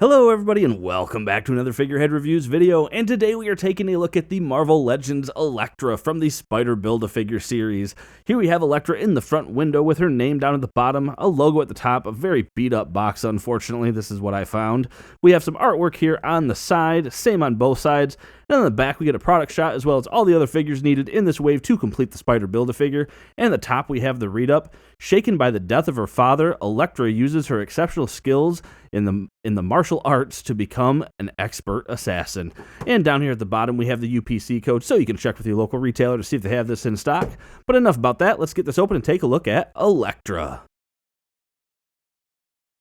Hello everybody and welcome back to another Figurehead Reviews video, and today we are taking a look at the Marvel Legends Elektra from the Spider Build-A-Figure series. Here we have Elektra in the front window with her name down at the bottom, a logo at the top, a very beat up box unfortunately, this is what I found. We have some artwork here on the side, same on both sides, and on the back we get a product shot as well as all the other figures needed in this wave to complete the Spider Build-A-Figure, and at the top we have the read-up. Shaken by the death of her father, Elektra uses her exceptional skills in the martial arts to become an expert assassin. And down here at the bottom we have the UPC code, so you can check with your local retailer to see if they have this in stock. But enough about that, let's get this open and take a look at Elektra.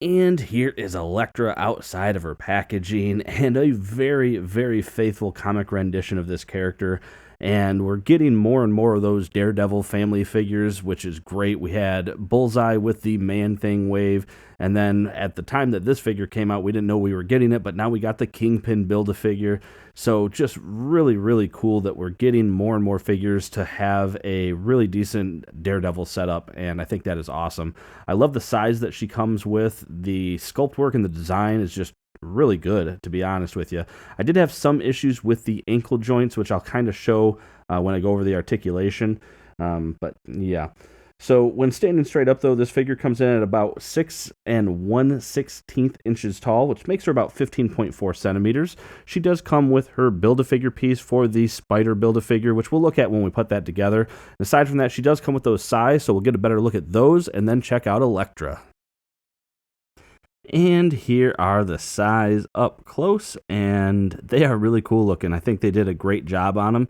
And here is Elektra outside of her packaging, and a very, very faithful comic rendition of this character. And we're getting more and more of those Daredevil family figures, which is great. We had Bullseye with the Man-Thing wave, and then at the time that this figure came out, we didn't know we were getting it, but now we got the Kingpin Build-A-Figure. So just really, really cool that we're getting more and more figures to have a really decent Daredevil setup, and I think that is awesome. I love the size that she comes with. The sculpt work and the design is just really good, to be honest with you. I did have some issues with the ankle joints, which I'll kind of show when I go over the articulation, but yeah. So when standing straight up though, this figure comes in at about 6 1/16 inches tall, which makes her about 15.4 centimeters. She does come with her Build-A-Figure piece for the Spider Build-A-Figure, which we'll look at when we put that together. And aside from that, she does come with those size, so we'll get a better look at those and then check out Elektra. And here are the size up close, and they are really cool looking. I think they did a great job on them.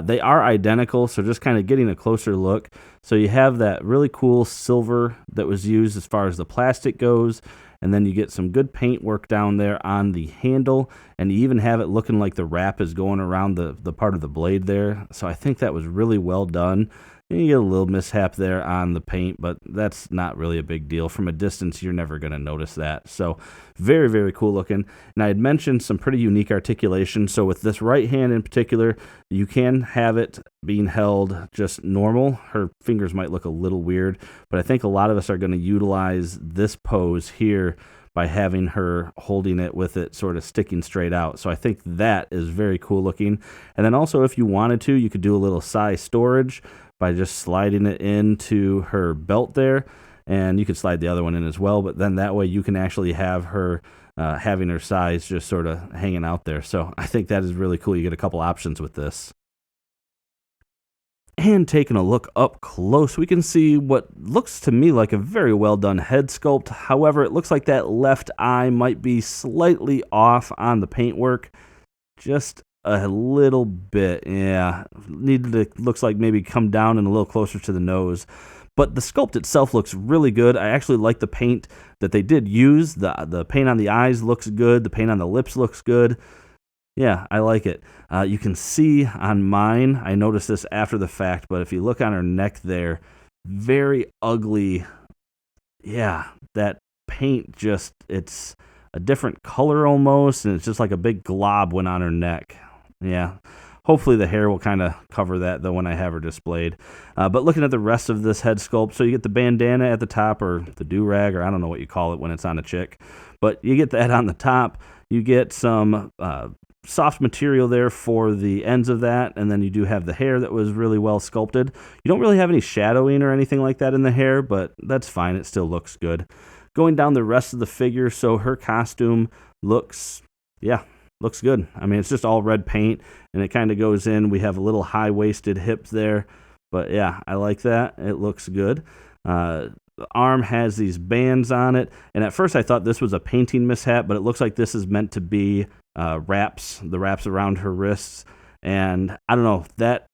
They are identical, so just kind of getting a closer look. So you have that really cool silver that was used as far as the plastic goes, and then you get some good paint work down there on the handle, and you even have it looking like the wrap is going around the part of the blade there. So I think that was really well done. You get a little mishap there on the paint, but that's not really a big deal. From a distance, you're never going to notice that. So very, very cool looking. And I had mentioned some pretty unique articulation. So with this right hand in particular, you can have it being held just normal. Her fingers might look a little weird, but I think a lot of us are going to utilize this pose here by having her holding it with it sort of sticking straight out. So I think that is very cool looking. And then also, if you wanted to, you could do a little size storage by just sliding it into her belt there, and you could slide the other one in as well, but then that way you can actually have her having her size just sort of hanging out there. So I think that is really cool. You get a couple options with this. And taking a look up close, we can see what looks to me like a very well done head sculpt. However, it looks like that left eye might be slightly off on the paintwork. Just a little bit, yeah. Needed to, looks like maybe come down and a little closer to the nose. But the sculpt itself looks really good. I actually like the paint that they did use. The paint on the eyes looks good. The paint on the lips looks good. Yeah, I like it. You can see on mine, I noticed this after the fact, but if you look on her neck there, very ugly. Yeah, that paint just, it's a different color almost, and it's just like a big glob went on her neck. Yeah, hopefully the hair will kind of cover that though when I have her displayed. But looking at the rest of this head sculpt, so you get the bandana at the top, or the do-rag, or I don't know what you call it when it's on a chick, but you get that on the top. You get some soft material there for the ends of that, and then you do have the hair that was really well sculpted. You don't really have any shadowing or anything like that in the hair, but that's fine, it still looks good. Going down the rest of the figure, so her costume looks good. I mean, it's just all red paint, and it kind of goes in. We have a little high-waisted hip there, but yeah, I like that. It looks good. The arm has these bands on it, and at first I thought this was a painting mishap, but it looks like this is meant to be the wraps around her wrists, and I don't know, that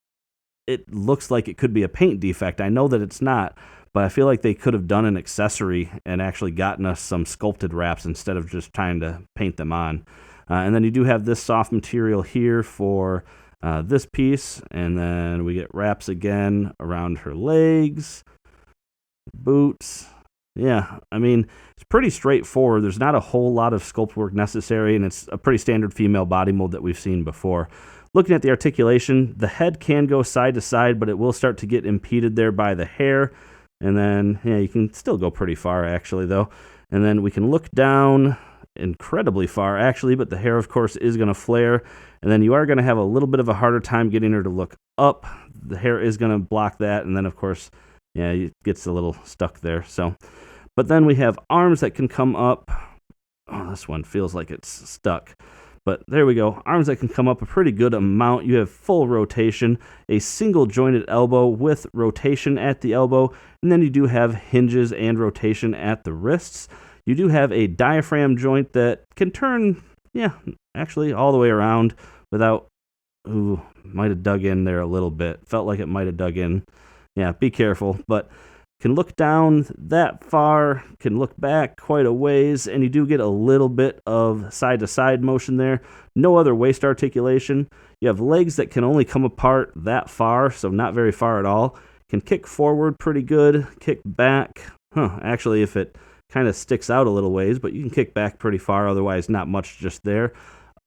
it looks like it could be a paint defect. I know that it's not, but I feel like they could have done an accessory and actually gotten us some sculpted wraps instead of just trying to paint them on. And then you do have this soft material here for this piece, and then we get wraps again around her legs, boots. Yeah, I mean, it's pretty straightforward. There's not a whole lot of sculpt work necessary, and it's a pretty standard female body mold that we've seen before. Looking at the articulation, the head can go side to side, but it will start to get impeded there by the hair. And then, yeah, you can still go pretty far, actually, though. And then we can look down incredibly far, actually, but the hair, of course, is going to flare, and then you are going to have a little bit of a harder time getting her to look up. The hair is going to block that, and then, of course, yeah, it gets a little stuck there. So, but then we have arms that can come up. Oh, this one feels like it's stuck. But there we go. Arms that can come up a pretty good amount. You have full rotation, a single jointed elbow with rotation at the elbow, and then you do have hinges and rotation at the wrists. You do have a diaphragm joint that can turn, yeah, actually all the way around without, ooh, might have dug in there a little bit. Felt like it might have dug in. Yeah, be careful, but can look down that far, can look back quite a ways, and you do get a little bit of side-to-side motion there. No other waist articulation. You have legs that can only come apart that far, so not very far at all. Can kick forward pretty good, kick back. Actually, if it kind of sticks out a little ways, but you can kick back pretty far, otherwise not much just there.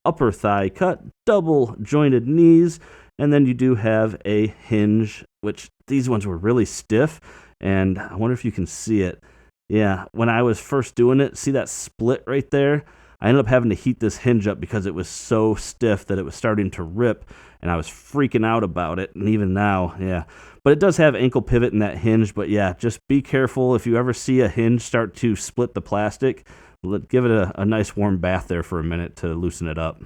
Upper thigh cut, double jointed knees, and then you do have a hinge, which these ones were really stiff. And I wonder if you can see it. Yeah, when I was first doing it, see that split right there? I ended up having to heat this hinge up because it was so stiff that it was starting to rip, and I was freaking out about it, and even now, yeah. But it does have ankle pivot in that hinge, but yeah, just be careful if you ever see a hinge start to split the plastic. Give it a nice warm bath there for a minute to loosen it up.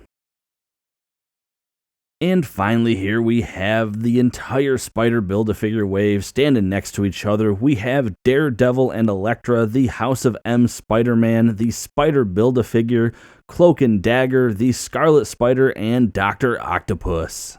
And finally, here we have the entire Spider Build-A-Figure wave standing next to each other. We have Daredevil and Elektra, the House of M Spider-Man, the Spider Build-A-Figure, Cloak and Dagger, the Scarlet Spider, and Dr. Octopus.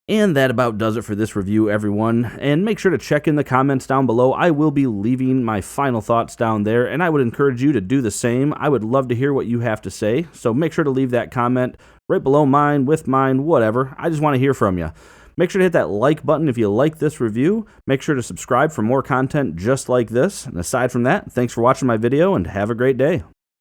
And that about does it for this review, everyone. And make sure to check in the comments down below. I will be leaving my final thoughts down there, and I would encourage you to do the same. I would love to hear what you have to say, so make sure to leave that comment right below mine, with mine, whatever. I just want to hear from you. Make sure to hit that like button if you like this review. Make sure to subscribe for more content just like this. And aside from that, thanks for watching my video, and have a great day.